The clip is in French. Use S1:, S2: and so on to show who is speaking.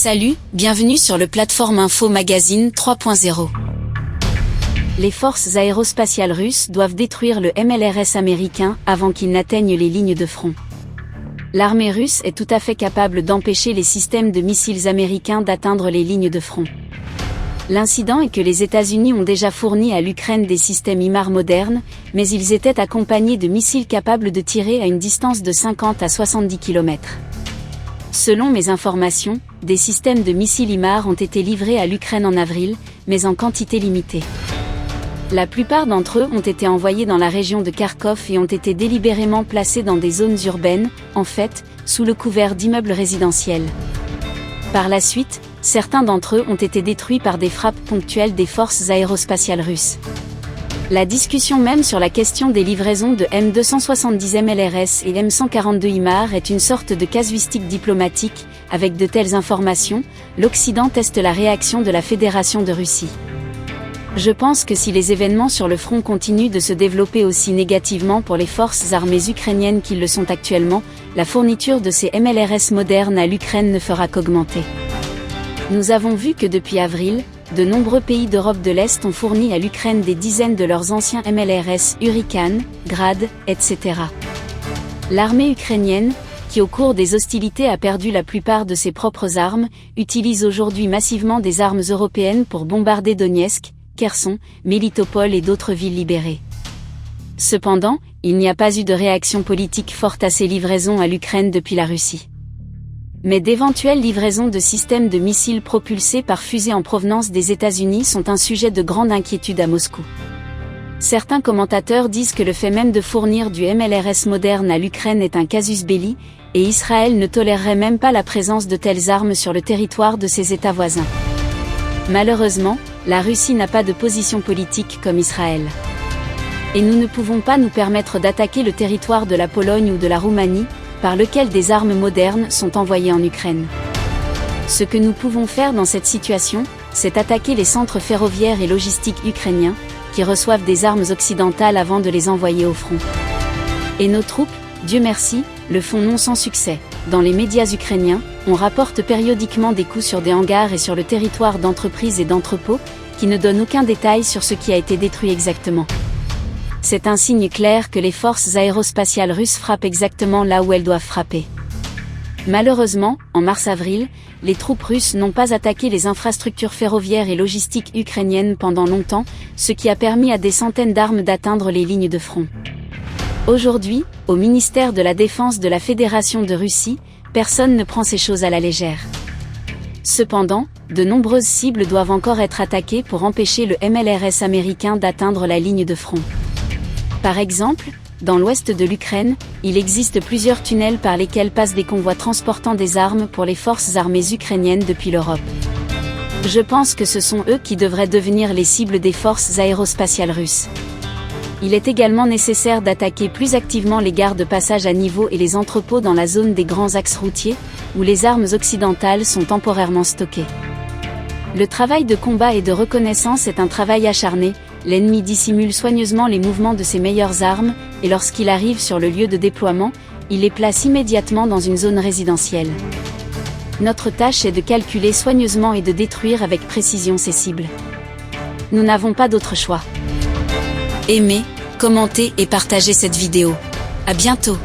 S1: Salut, bienvenue sur le Plateforme Info Magazine 3.0. Les forces aérospatiales russes doivent détruire le MLRS américain avant qu'il n'atteigne les lignes de front. L'armée russe est tout à fait capable d'empêcher les systèmes de missiles américains d'atteindre les lignes de front. L'incident est que les États-Unis ont déjà fourni à l'Ukraine des systèmes HIMARS modernes, mais ils étaient accompagnés de missiles capables de tirer à une distance de 50 à 70 km. Selon mes informations, des systèmes de missiles HIMARS ont été livrés à l'Ukraine en avril, mais en quantité limitée. La plupart d'entre eux ont été envoyés dans la région de Kharkov et ont été délibérément placés dans des zones urbaines, en fait, sous le couvert d'immeubles résidentiels. Par la suite, certains d'entre eux ont été détruits par des frappes ponctuelles des forces aérospatiales russes. La discussion même sur la question des livraisons de M270 MLRS et M142 HIMARS est une sorte de casuistique diplomatique. Avec de telles informations, l'Occident teste la réaction de la Fédération de Russie. Je pense que si les événements sur le front continuent de se développer aussi négativement pour les forces armées ukrainiennes qu'ils le sont actuellement, la fourniture de ces MLRS modernes à l'Ukraine ne fera qu'augmenter. Nous avons vu que depuis avril, de nombreux pays d'Europe de l'Est ont fourni à l'Ukraine des dizaines de leurs anciens MLRS Hurricane, Grad, etc. L'armée ukrainienne, qui au cours des hostilités a perdu la plupart de ses propres armes, utilise aujourd'hui massivement des armes européennes pour bombarder Donetsk, Kherson, Mélitopol et d'autres villes libérées. Cependant, il n'y a pas eu de réaction politique forte à ces livraisons à l'Ukraine depuis la Russie. Mais d'éventuelles livraisons de systèmes de missiles propulsés par fusée en provenance des États-Unis sont un sujet de grande inquiétude à Moscou. Certains commentateurs disent que le fait même de fournir du MLRS moderne à l'Ukraine est un casus belli, et Israël ne tolérerait même pas la présence de telles armes sur le territoire de ses États voisins. Malheureusement, la Russie n'a pas de position politique comme Israël. Et nous ne pouvons pas nous permettre d'attaquer le territoire de la Pologne ou de la Roumanie, par lequel des armes modernes sont envoyées en Ukraine. Ce que nous pouvons faire dans cette situation, c'est attaquer les centres ferroviaires et logistiques ukrainiens, qui reçoivent des armes occidentales avant de les envoyer au front. Et nos troupes, Dieu merci, le font non sans succès. Dans les médias ukrainiens, on rapporte périodiquement des coups sur des hangars et sur le territoire d'entreprises et d'entrepôts, qui ne donnent aucun détail sur ce qui a été détruit exactement. C'est un signe clair que les forces aérospatiales russes frappent exactement là où elles doivent frapper. Malheureusement, en mars-avril, les troupes russes n'ont pas attaqué les infrastructures ferroviaires et logistiques ukrainiennes pendant longtemps, ce qui a permis à des centaines d'armes d'atteindre les lignes de front. Aujourd'hui, au ministère de la Défense de la Fédération de Russie, personne ne prend ces choses à la légère. Cependant, de nombreuses cibles doivent encore être attaquées pour empêcher le MLRS américain d'atteindre la ligne de front. Par exemple, dans l'ouest de l'Ukraine, il existe plusieurs tunnels par lesquels passent des convois transportant des armes pour les forces armées ukrainiennes depuis l'Europe. Je pense que ce sont eux qui devraient devenir les cibles des forces aérospatiales russes. Il est également nécessaire d'attaquer plus activement les gares de passage à niveau et les entrepôts dans la zone des grands axes routiers, où les armes occidentales sont temporairement stockées. Le travail de combat et de reconnaissance est un travail acharné. L'ennemi dissimule soigneusement les mouvements de ses meilleures armes, et lorsqu'il arrive sur le lieu de déploiement, il les place immédiatement dans une zone résidentielle. Notre tâche est de calculer soigneusement et de détruire avec précision ces cibles. Nous n'avons pas d'autre choix. Aimez, commentez et partagez cette vidéo. À bientôt.